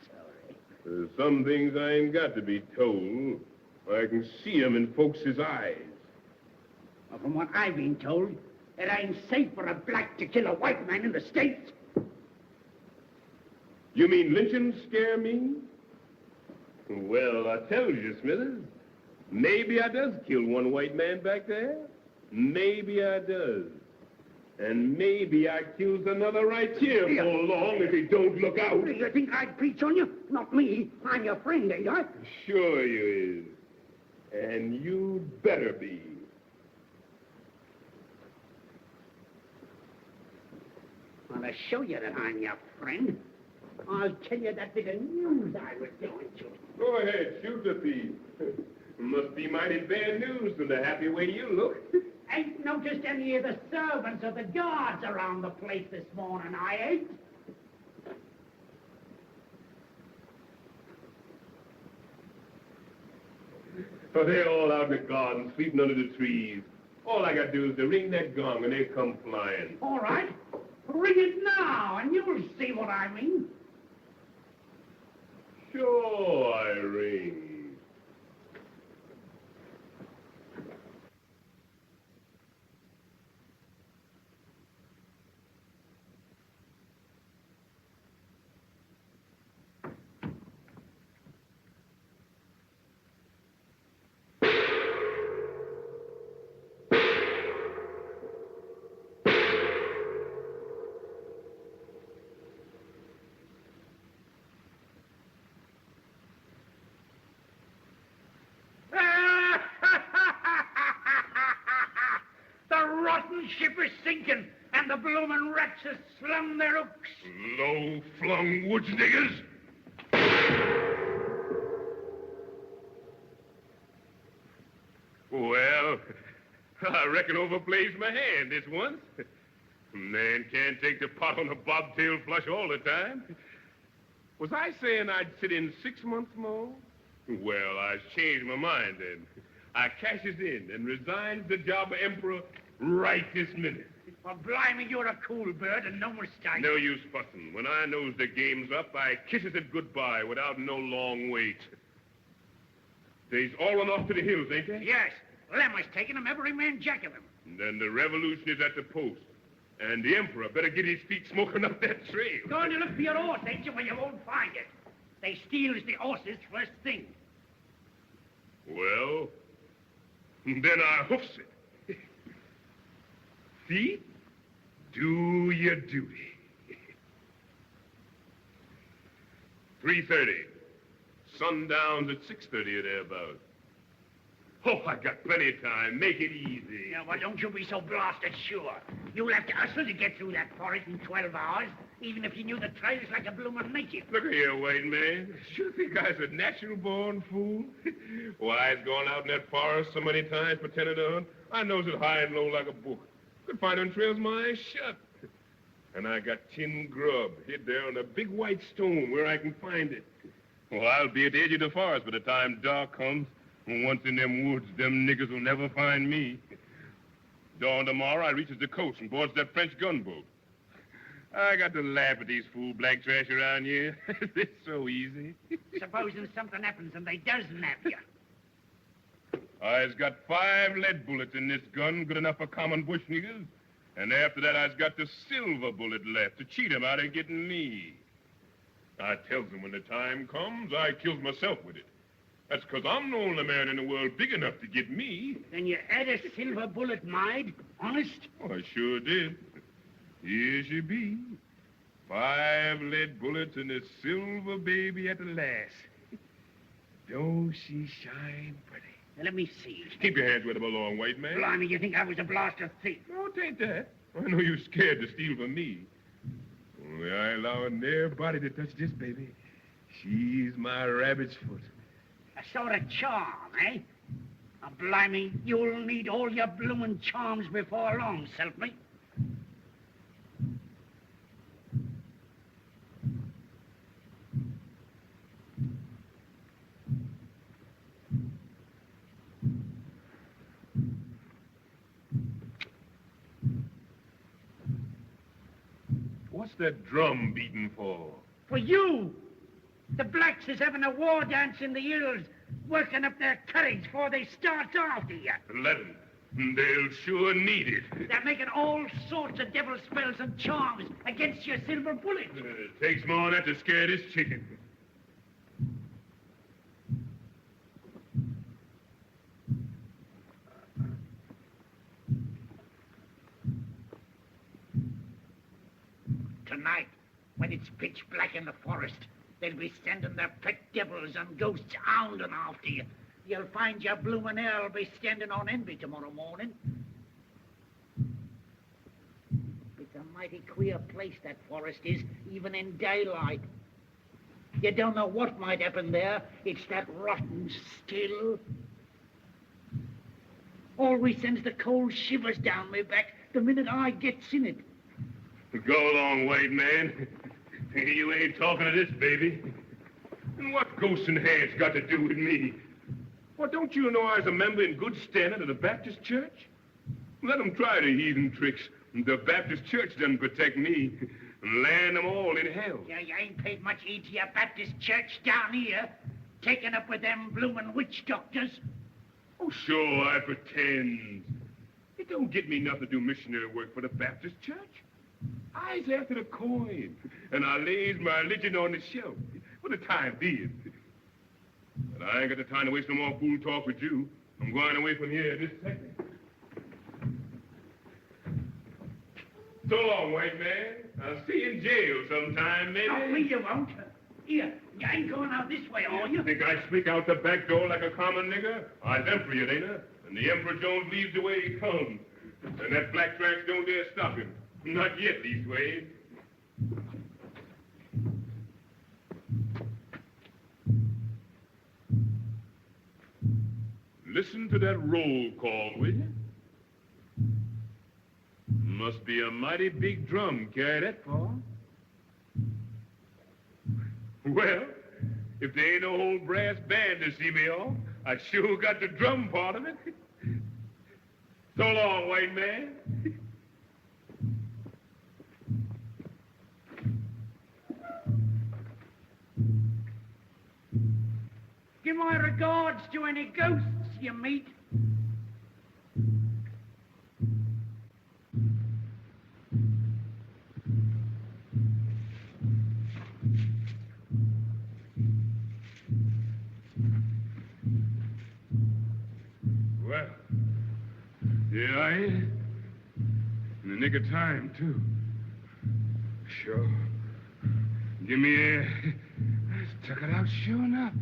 story? There's some things I ain't got to be told. I can see 'em in folks' eyes. Well, from what I've been told, it ain't safe for a black to kill a white man in the States. You mean lynching scare me? Well, I tell you, Smithers, maybe I does kill one white man back there. Maybe I does. And maybe I kills another right here before long if he don't look out. You think I'd preach on you? Not me. I'm your friend, ain't I? Sure you is. And you'd better be. Well, to show you that I'm your friend, I'll tell you that bit of news I was going to. Go ahead, shoot the thief. Must be mighty bad news from the happy way you look. Ain't noticed any of the servants or the guards around the place this morning, I ain't. Oh, they're all out in the garden, sleeping under the trees. All I got to do is to ring that gong and they come flying. All right. Ring it now, and you'll see what I mean. Sure I ring. Ship is sinking, and the bloomin' rats have slung their hooks. Low-flung woods niggers. Well, I reckon overplays my hand this once. Man can't take the pot on a bobtail flush all the time. Was I saying I'd sit in 6 months more? Well, I changed my mind then. I cashes in and resigns the job of emperor right this minute. Well, blimey, you're a cool bird and no mistake. No use fussing. When I knows the game's up, I kisses it goodbye without no long wait. They's all run off to the hills, ain't they? Yes. Lemmer's taking them, every man jack of them. And then the revolution is at the post. And the emperor better get his feet smoking up that trail. Going to look for your horse, ain't you? Well, you won't find it. They steals the horses first thing. Well, then I hoofs it. See? Do your duty. 3:30. Sundown's at 6:30 or thereabouts. Oh, I got plenty of time. Make it easy. Yeah, well, don't you be so blasted sure. You'll have to hustle to get through that forest in 12 hours, even if you knew the trails like a bloomin' native. Look here, white man. Sure think I's a natural-born fool? Why, I's gone out in that forest so many times pretending to hunt. I knows it high and low like a book. Could find them trails my eyes shut. And I got tin grub hid there on a big white stone where I can find it. Well, I'll be at the edge of the forest by the time dark comes. And once in them woods, them niggers will never find me. Dawn tomorrow, I reaches the coast and boards that French gunboat. I got to laugh at these fool black trash around here. It's so easy. Supposing something happens and they does nab you. I's got 5 lead bullets in this gun, good enough for common bush niggers. And after that, I's got the silver bullet left to cheat 'em out of getting me. I tells 'em when the time comes, I kills myself with it. That's 'cause I'm the only man in the world big enough to get me. Then you had a silver bullet made? Honest? Oh, I sure did. Here she be. 5 lead bullets and a silver baby at the last. Don't she shine pretty? Now, let me see. Keep your hands where they belong, white man. Blimey, you think I was a blaster thief? No, it ain't that. I know you're scared to steal from me. Only I ain't allowing nobody to touch this baby. She's my rabbit's foot. A sort of charm, eh? Now, blimey, you'll need all your bloomin' charms before long, Selfie. What's that drum beating for? For you! The blacks is having a war dance in the hills, working up their courage before they start after you. Let 'em. They'll sure need it. They're making all sorts of devil spells and charms against your silver bullet. It takes more than that to scare this chicken. Tonight, when it's pitch black in the forest, they'll be sending their pet devils and ghosts hounding after you. You'll find your bloomin' hell be standing on envy tomorrow morning. It's a mighty queer place, that forest is, even in daylight. You don't know what might happen there. It's that rotten still. Always sends the cold shivers down my back the minute I gets in it. Go along, white man. You ain't talking to this baby. And what ghosts and hands got to do with me? Well, don't you know I was a member in good standing of the Baptist church? Let 'em try the heathen tricks. The Baptist church doesn't protect me. And land them all in hell. Yeah, you ain't paid much heed to your Baptist church down here, taking up with them bloomin' witch doctors. Oh, sure, I pretend. It don't get me nothing to do missionary work for the Baptist church. I's after the coin, and I lays my religion on the shelf for the time being. But I ain't got the time to waste no more fool talk with you. I'm going away from here this second. So long, white man. I'll see you in jail sometime, maybe. No, me you won't. Here, you ain't going out this way, are you? Think I sneak out the back door like a common nigger? I's emperor, you ain't I? And the Emperor Jones leaves the way he comes. And that black trash don't dare stop him. Not yet, leastways. Listen to that roll call, will you? Must be a mighty big drum carry that far. Well, if there ain't no whole brass band to see me off, I sure got the drum part of it. So long, white man. Give my regards to any ghosts you meet. Well, here I am. In the nick of time, too. Sure. Give me air. I stuck it out sure enough.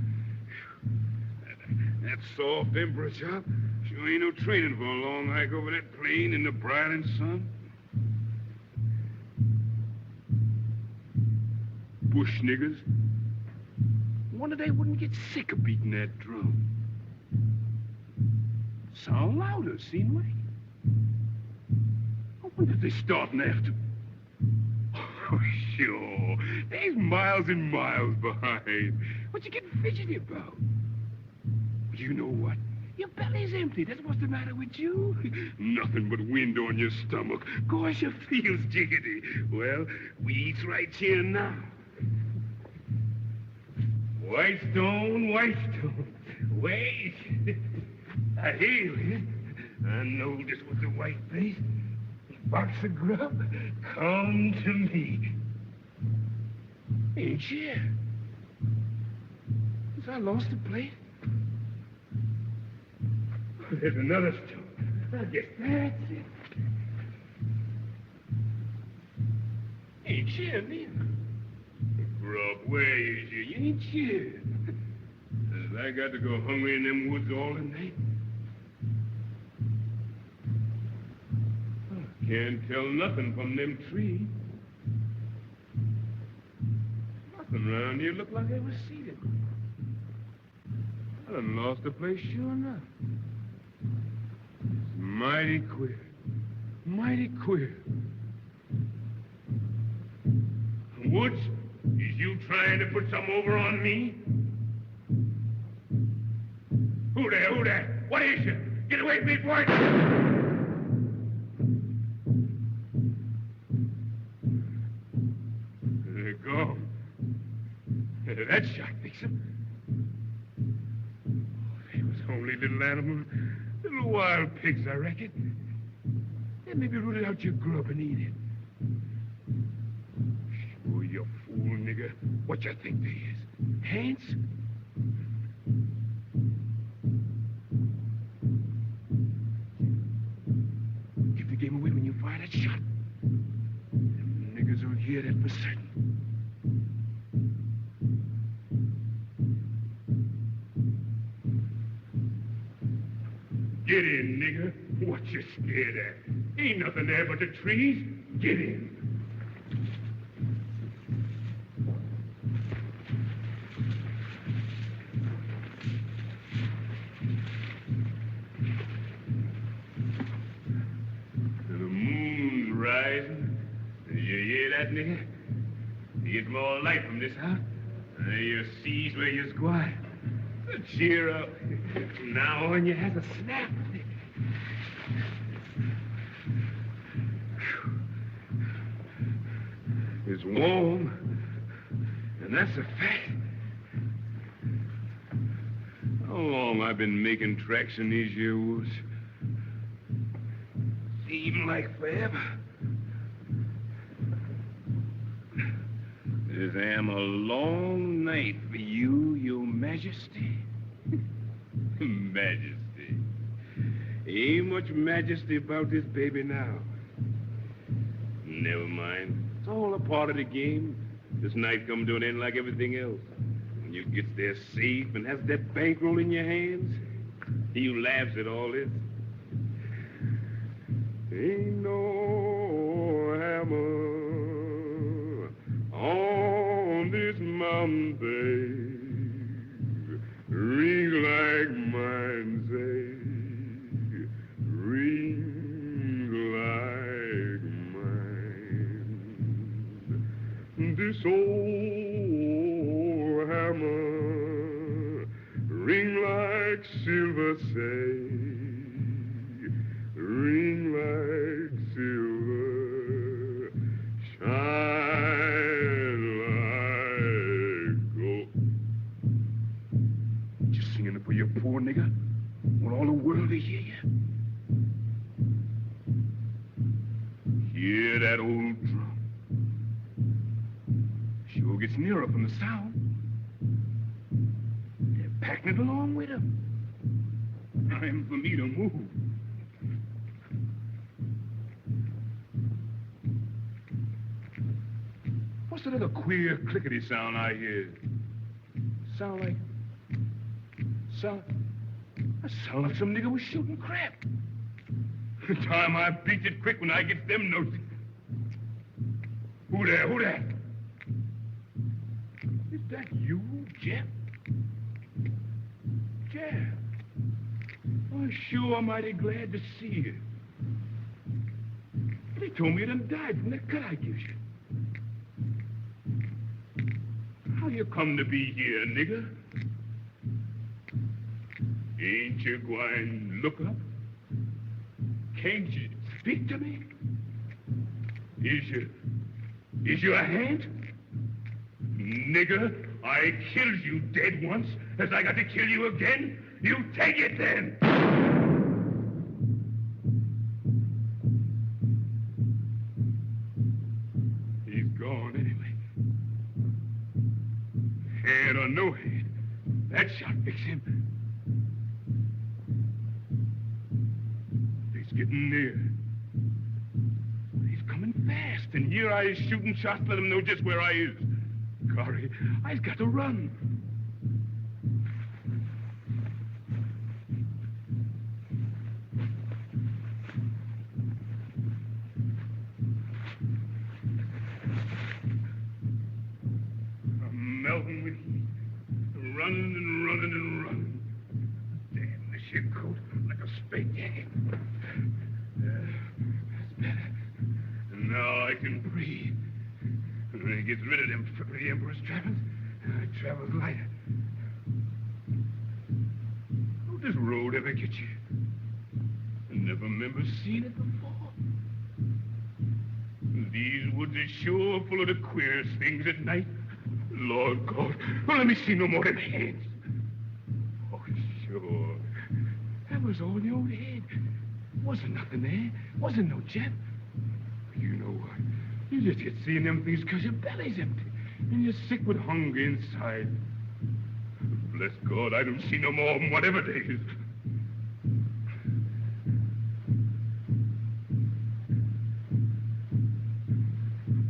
That soft emperor job sure ain't no training for a long hike over that plain in the brilliant sun. Bush niggers. Wonder they wouldn't get sick of beating that drum. Sound louder, seem like. I wonder if they're starting after. Oh, sure. They's miles and miles behind. What you getting fidgety about? You know what? Your belly's empty. That's what's the matter with you. Nothing but wind on your stomach. Course you feels jiggity. Well, we eats right here now. Whitestone, Whitestone. Wait. I hear you. I know this was the white face. Box of grub, come to me. Ain't you? Since I lost the plate. There's another stone. I guess that's it. Ain't you, man? Grub, where is you? You ain't you. I got to go hungry in them woods all the night. Can't tell nothing from them trees. Nothing around here look like they was seated. I done lost the place sure enough. It's mighty queer. Mighty queer. Woods, is you trying to put some over on me? Who there? Who there? What is you? Get away from me, boy! There you go. That shot fix him. They was only little animals, little wild pigs, I reckon. They maybe rooted out your grub and eat it. Sure, you fool, nigger. What you think they is? Hands? If you gave away when you fired that shot, them niggers will hear that for certain. Get in, nigger. What you scared at? Ain't nothing there but the trees. Get in. The moon's rising. You hear that, nigger? You get more light from this house. You sees where you're squat. Cheer up. From now on, you have a snap. It's warm, and that's a fact. How long I've been making tracks in these here woods? Seems like forever. This am a long night for you, your majesty. Majesty. Ain't much majesty about this baby now. Never mind. It's all a part of the game. This night come to an end like everything else. When you get there safe and has that bankroll in your hands, you laughs at all this. Ain't no hammer on this mountain, babe. Ring like mine say. Ring like mine. This old hammer ring like silver say. Ring like silver. Shine like gold. You singing it for your poor nigga? Want all the world to hear you? Hear that old drum? Sure gets nearer from the sound. They're packing it along with them. Time for me to move. What's that other queer clickety sound I hear? Sound like some nigga was shooting crap. Time I beat it quick when I get them notes. Who there? Who there? Is that you, Jeff? Jeff. I'm sure mighty glad to see you. They told me you done died from that cut I gives you. How you come to be here, nigga? Ain't you going look up? Can't you speak to me? Is you a hand? Nigger, I killed you dead once. Has I got to kill you again? You take it then! He's gone anyway. Head or no head, that shot fix him. He's getting near. He's coming fast, and here I is shooting shots, let him know just where I is. Golly, I've got to run. I'm melting with heat. Running and running and running. Damn, the ship coat like a spade jacket. That's better. And now I can breathe. And when he gets rid of them the Emperor's trappings, I travels lighter. How'd this road ever get you? I never remember seeing it before. These woods are sure full of the queerest things at night. Lord God, well, let me see no more of them hands. Oh, sure. That was all in the old head. Wasn't nothing there. Wasn't no jet. You know what? You just get seeing them things because your belly's empty. And you're sick with hunger inside. Bless God, I don't see no more of them, whatever they is.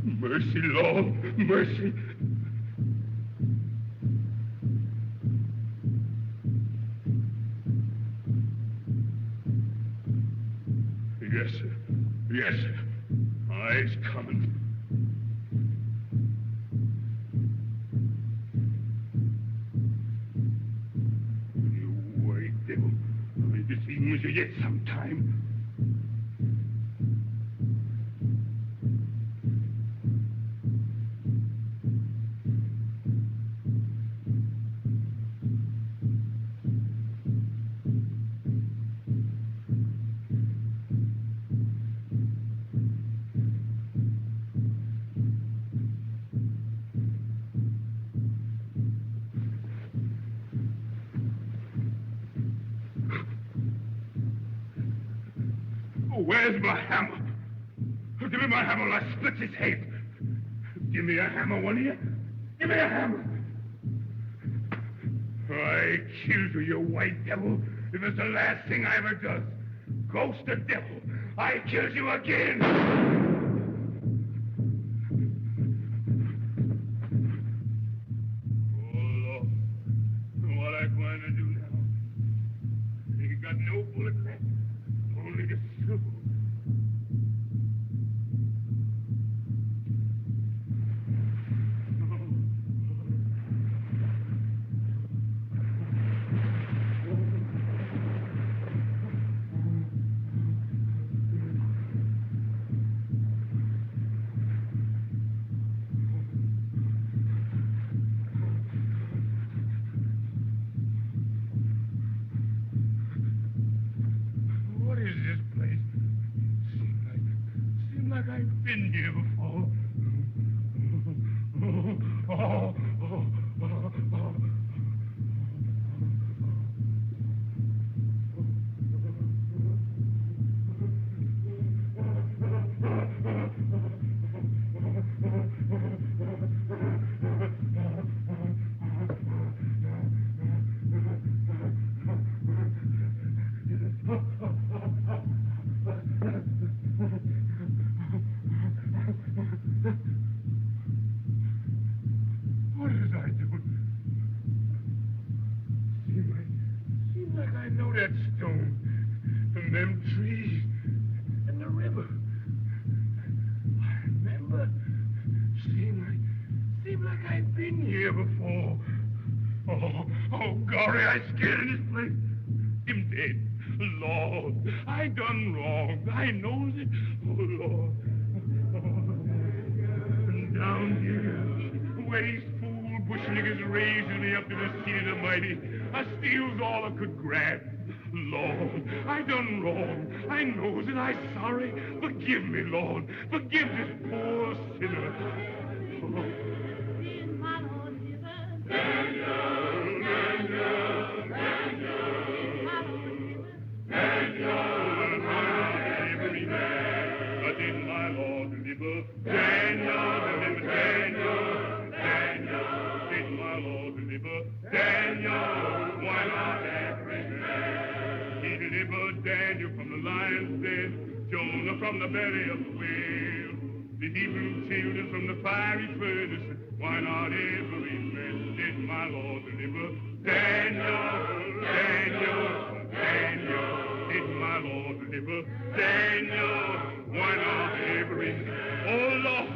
Mercy, Lord, mercy. Yes, sir. Yes, sir. I's coming. You white devil. I'll be seeing with you yet sometime. Where's my hammer? Give me my hammer or I split his head. Give me a hammer, one of you. Give me a hammer. I killed you, you white devil. It was the last thing I ever does. Ghost of devil, I killed you again. Oh, Lord. What I going to do now? Ain't got no bullet left. Only the silver. Been here before. What is I doing? Seems like I know that stone, and them trees, and the river. I remember. Seems like I've been here before. Oh, Gory, I scared in this place. Him dead. Lord, I done wrong. I knows it. Oh, Lord. And down here, where these fool bush niggers raises me up to the seat of the mighty. I steals all I could grab. Lord, I done wrong. I knows that I sorry. Forgive me, Lord. Forgive this poor sinner. Daniel from the lion's den, Jonah from the belly of the whale, the Hebrew children from the fiery furnace. Why not every man did my Lord deliver? Daniel, Daniel, Daniel, did my Lord deliver? Daniel, why not every man? Oh Lord,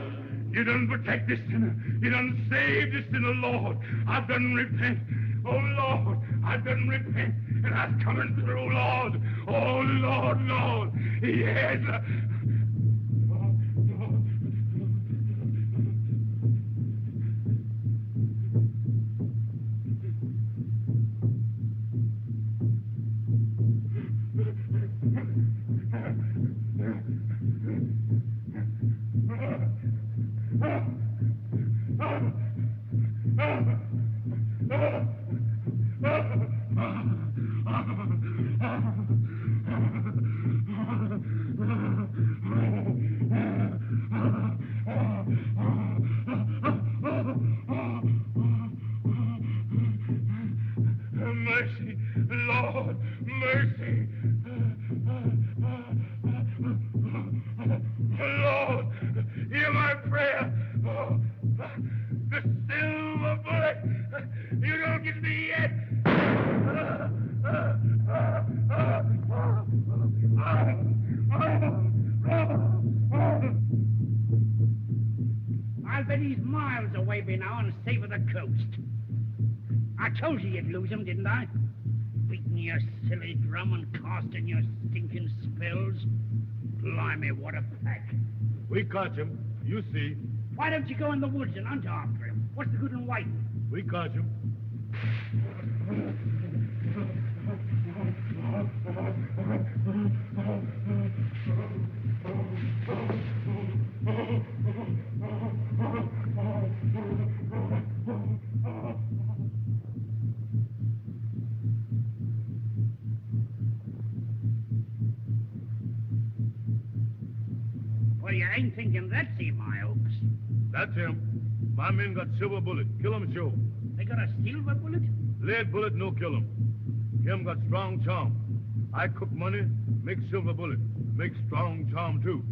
you done protect this sinner. You done save this sinner, Lord. I've done repent. Oh, Lord, I've done repent, and I'm coming through, Lord. Oh, Lord, Lord. Yes. Mercy, Lord, mercy. Lord, hear my prayer. The silver bullet, you don't get me yet. I'll bet he's miles away by now and safe of the coast. I told you you'd lose him, didn't I? Beating your silly drum and casting your stinking spells. Blimey, what a pack. We caught him. You see. Why don't you go in the woods and hunt after him? What's the good in waiting? We caught him. Well, you ain't thinking that's him, I hopes. That's him. My men got silver bullet. Kill him, show. They got a silver bullet? Lead bullet, no kill him. Him got strong charm. I cook money, make silver bullet. Make strong charm, too.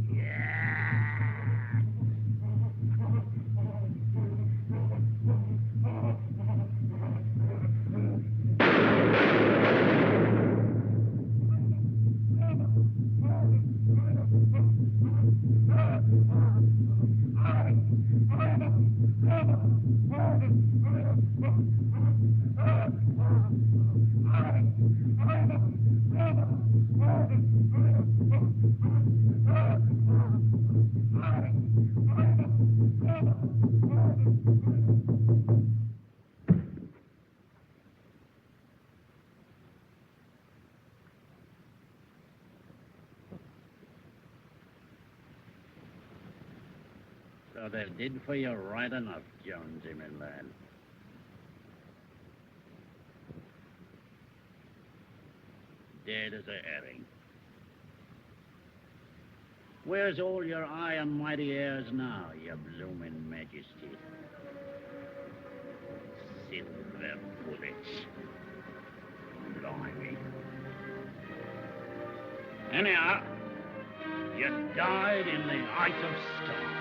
So they did for you right enough, Jonesy, my lad. Dead as a herring. Where's all your high and mighty airs now, your bloomin' majesty? Silver bullets. Blimey. Anyhow, you died in the height of storm.